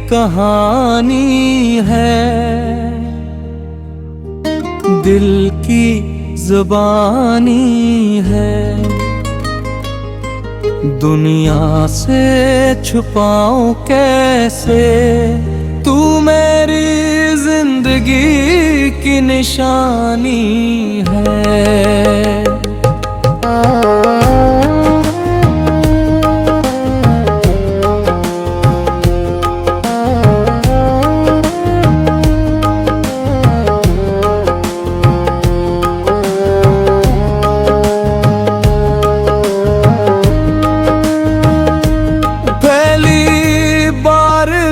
कहानी है, दिल की ज़ुबानी है। दुनिया से छुपाऊं कैसे, तू मेरी जिंदगी की निशानी है।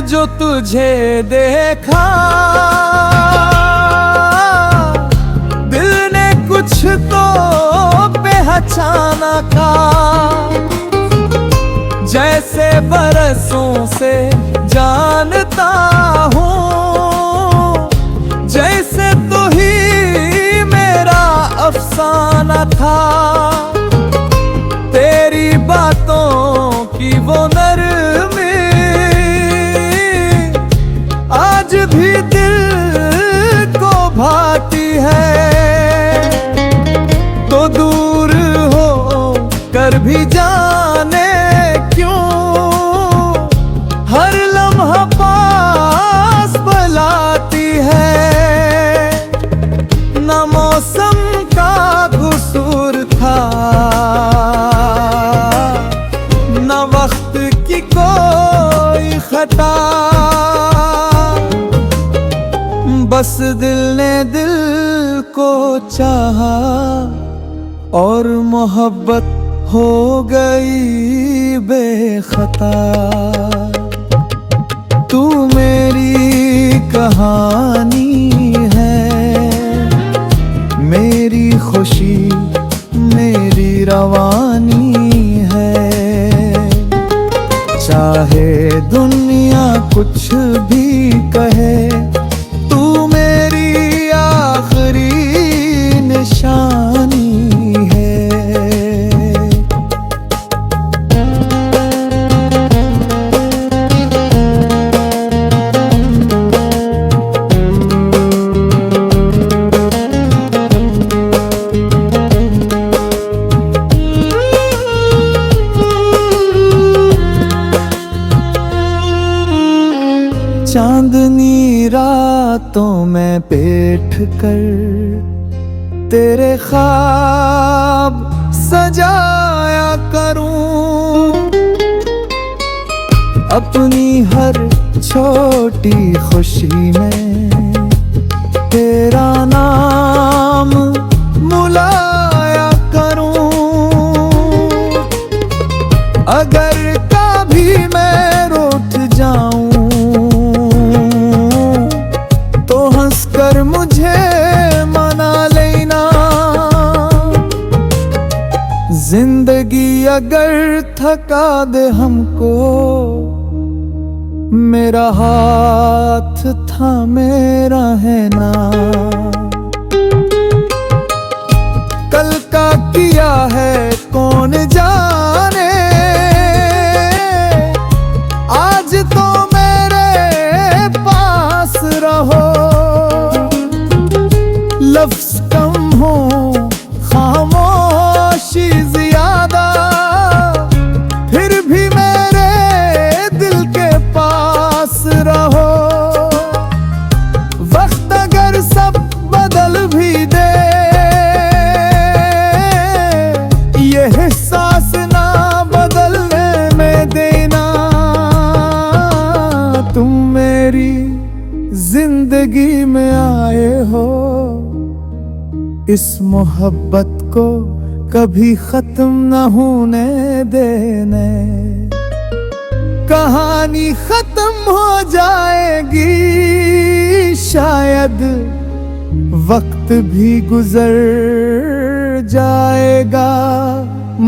जो तुझे देखा, दिल ने कुछ तो पहचाना था। जैसे बरसों से जानता हूँ, जैसे तू ही मेरा अफसाना था। तेरी बातों की वो नरमी आज भी दिल को भाती है। तो दूर हो कर भी जाने क्यों, हर लम्हा पास बुलाती है। न मौसम का कसूर था, न वक्त की कोई खता। बस दिल ने दिल को चाहा और मोहब्बत हो गई बेखता। तू मेरी कहानी है, मेरी खुशी मेरी रवानी है। चाहे दुनिया कुछ भी कहे, निशानी है। चांदनी रातों में बैठ कर तेरे ख्वाब सजाया करूं। अपनी हर छोटी खुशी में तेरा नाम बुलाया करूं। अगर कभी मैं रूठ जाऊं तो हंसकर मुझे मना लेना। जिंदगी अगर थका दे हमको, मेरा हाथ थामे रहना। कल का किया है कौन जाने, आज तो मेरे पास रहो। लफ्ज कम हो खामोशी ज्यादा, फिर भी मेरे दिल के पास रहो। वक्त अगर सब बदल भी दे, ये एहसास ना बदलने में देना। तुम मेरी जिंदगी में आए हो, इस मोहब्बत को कभी खत्म न होने देने। कहानी खत्म हो जाएगी शायद, वक्त भी गुजर जाएगा,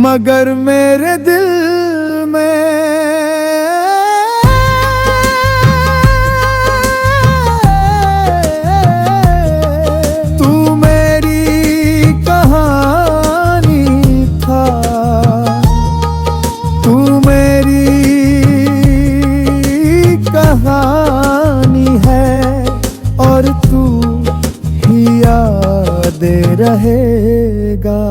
मगर मेरे दिल में तू मेरी कहानी। रहेगा।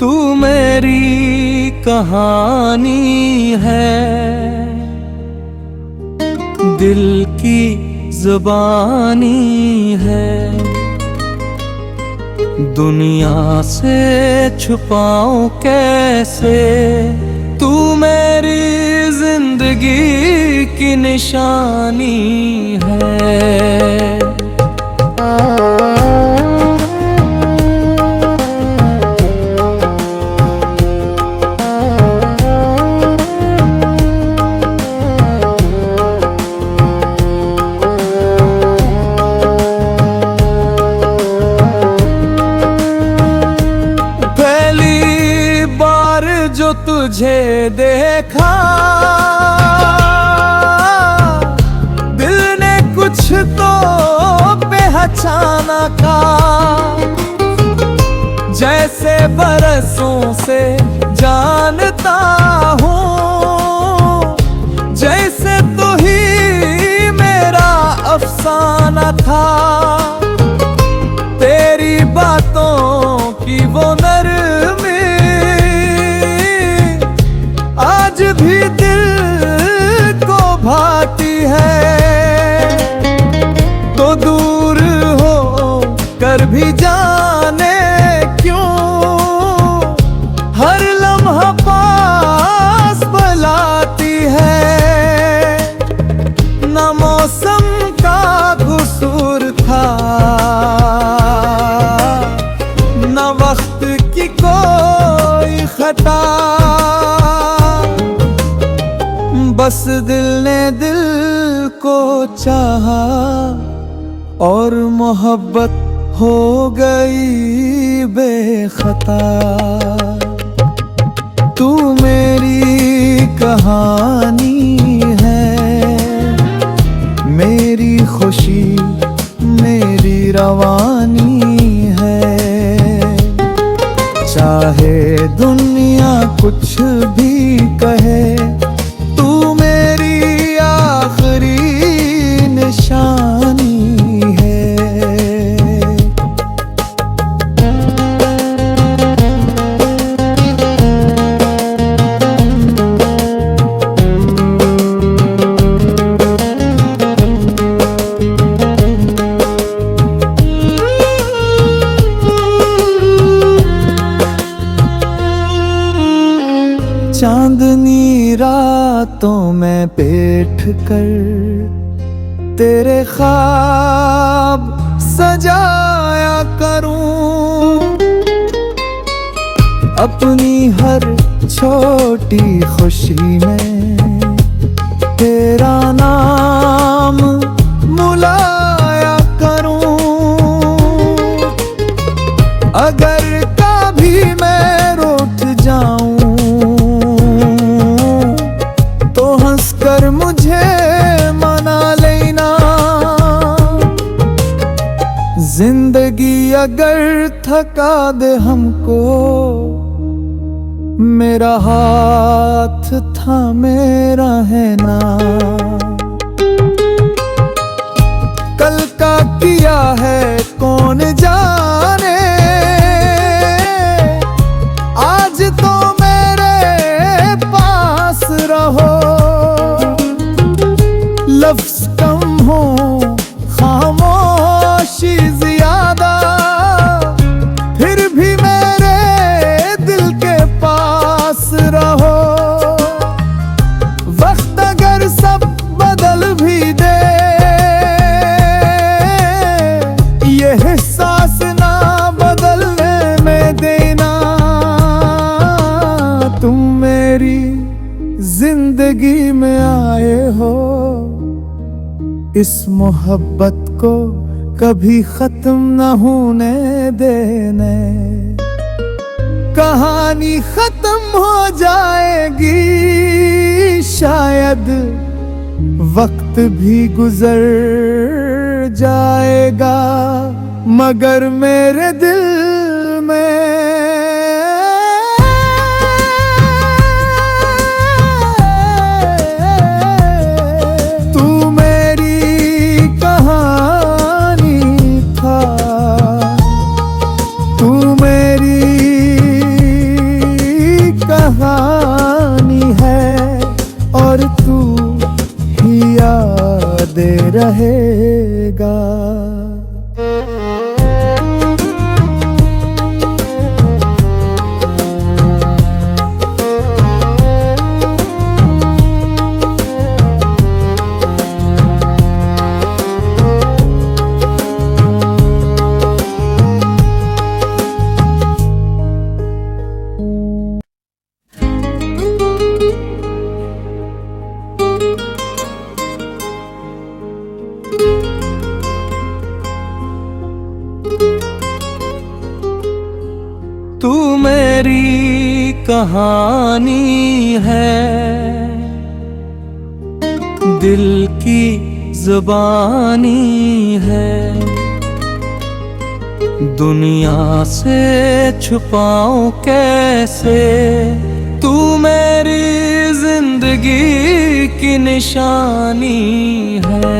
तू मेरी कहानी है, दिल की ज़ुबानी है। दुनिया से छुपाऊं कैसे, तू मेरी जिंदगी की निशानी है। जो तुझे देखा, दिल ने कुछ तो पहचाना का। जैसे बरसों से जानता हूँ, जैसे तू ही मेरा अफसाना था। तेरी बातों की वो नरमी आज भी दिल को भाती है। तो दूर हो कर भी जाने क्यों, हर लम्हा पास बुलाती है। न मौसम का कसूर था, न वक्त की कोई खता। बस दिल ने दिल को चाहा और मोहब्बत हो गई बेखता। तू मेरी कहानी है, मेरी खुशी मेरी रवानी है। चाहे दुनिया कुछ भी कहे, तू मेरी आखिरी निशानी है। चांदनी रातों में बैठ कर तेरे ख्वाब सजाया करूं। अपनी हर छोटी खुशी में तेरा नाम मुलाया करूं। अगर कभी मैं रूठ जाऊं तो हंसकर मुझे मना लेना। जिंदगी अगर थका दे हमको, मेरा हाथ थामे रहना। कल का किया है कौन जाने, आज तो मेरे पास रहो। लफ्ज कम हो खामोशी ज्यादा, फिर भी मेरे दिल के पास रहो। वक्त अगर सब बदल भी दे, ये एहसास ना बदलने में देना। तुम मेरी जिंदगी में आए हो इस मोहब्बत को कभी खत्म न होने देने। कहानी खत्म हो जाएगी शायद, वक्त भी गुजर जाएगा, मगर मेरे दिल में तू मेरी कहानी था, तू मेरी कहानी है और तू ही याद रहेगा। तू मेरी कहानी है, दिल की ज़ुबानी है, दुनिया से छुपाऊं कैसे, तू मेरी जिंदगी की निशानी है।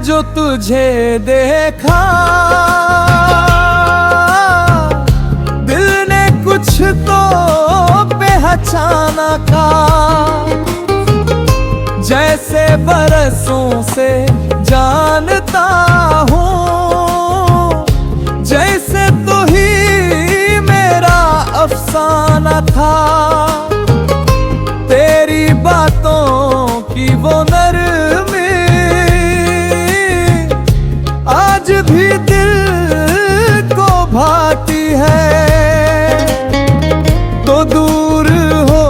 जो तुझे देखा दिल ने कुछ तो पहचाना था, जैसे बरसों से जानता हूँ, जैसे तू ही मेरा अफसाना था। तेरी बातों की वो नरमी आज भी दिल को भाती है, तो दूर हो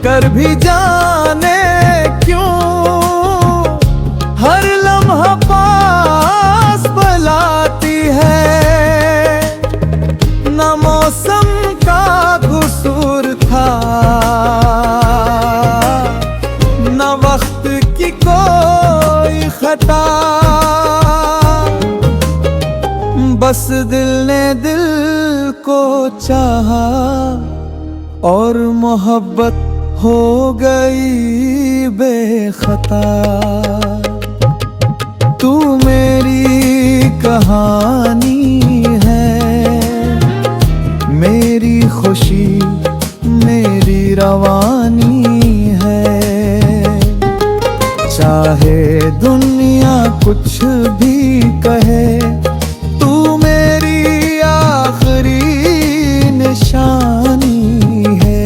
कर भी जाने क्यों हर लम्हा पास बुलाती है। न मौसम का कसूर था, न वक्त की कोई खता, बस दिल ने दिल को चाहा और मोहब्बत हो गई बेखता। तू मेरी कहानी है, मेरी खुशी मेरी रवानी है, चाहे दुनिया कुछ भी कहे, तू मेरी आखिरी निशानी है।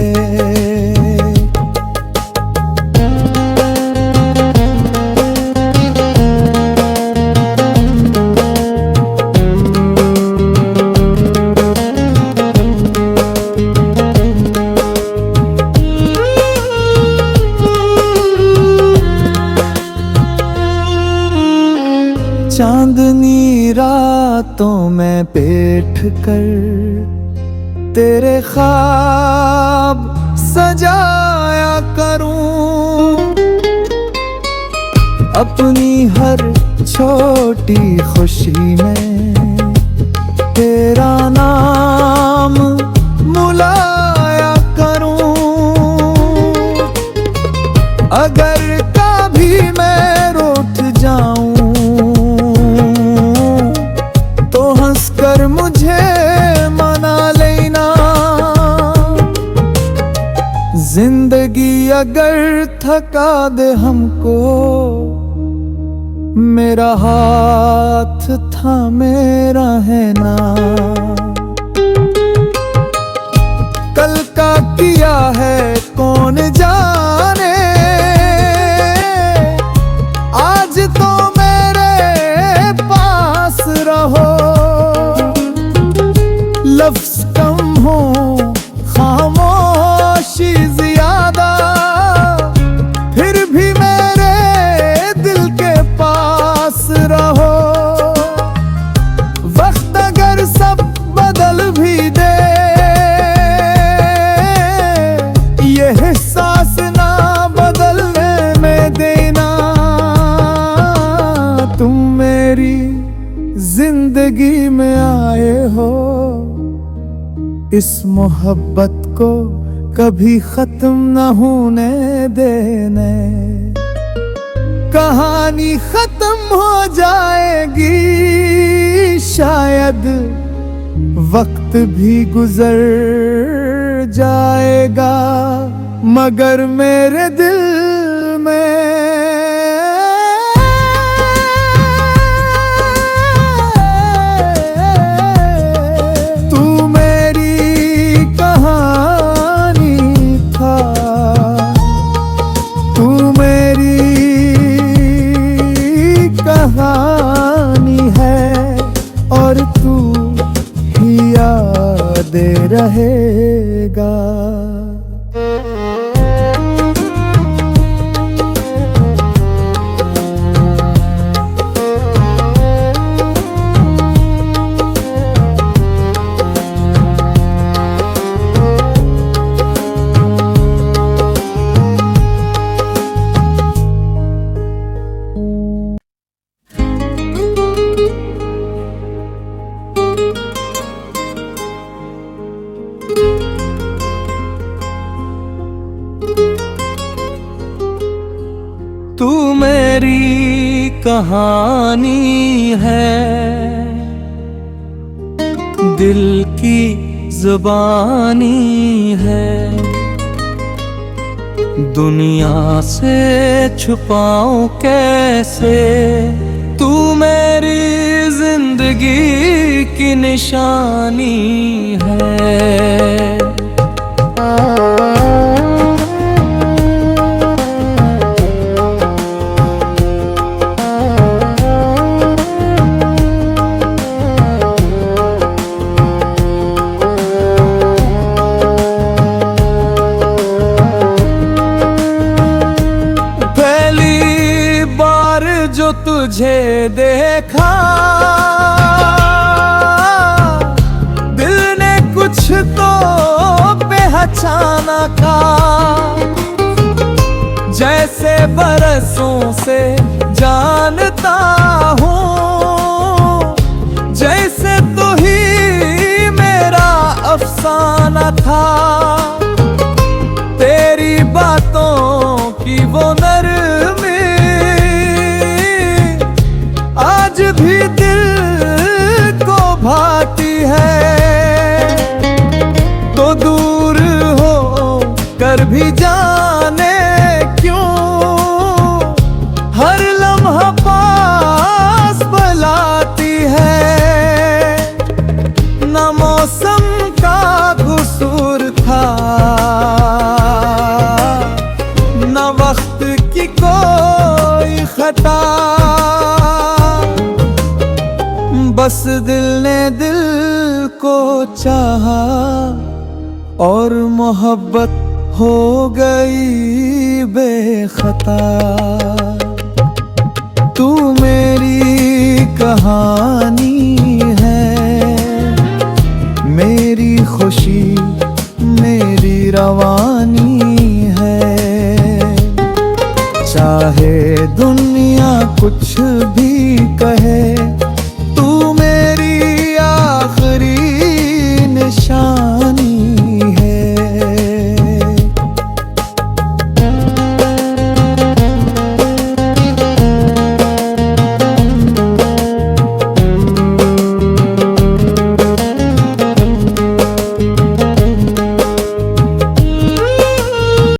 चांदनी रातों में बैठ कर तेरे ख्वाब सजाया करूं, अपनी हर छोटी खुशी में तेरा नाम मुलाया करूं। अगर कभी मैं रूठ जाऊं कर मुझे मना लेना, जिंदगी अगर थका दे हमको, मेरा हाथ थामे रहना। किया है कौन जाने, आज तो मेरे पास रहो। लफ्ज कम हो खामोशी ज्यादा, फिर भी मेरे दिल के पास रहो। वक्त अगर सब बदल भी दे, ये एहसास ना बदलने में देना। तुम मेरी जिंदगी में आए हो, इस मोहब्बत को कभी खत्म न होने देने। कहानी खत्म हो जाएगी शायद, वक्त भी गुजर जाएगा, मगर मेरे दिल में तू मेरी कहानी था। तू मेरी कहानी है और तू ही याद रहेगा। तू मेरी कहानी है, दिल की ज़ुबानी है। दुनिया से छुपाऊं कैसे, तू मेरी जिंदगी की निशानी है। जो तुझे देखा, दिल ने कुछ तो पहचाना का। जैसे बरसों से जानता हूँ, जैसे तू ही मेरा अफसाना था। तेरी बातों की वो नरमी आज भी दिल को भाती है। तो दूर हो कर भी जाने क्यों, हर लम्हा पास बुलाती है। न मौसम का कसूर था, न वक्त की कोई खता। बस दिल ने दिल को चाहा और मोहब्बत हो गई बेखता। तू मेरी कहानी है, मेरी खुशी मेरी रवानी है। चाहे दुनिया कुछ भी कहे,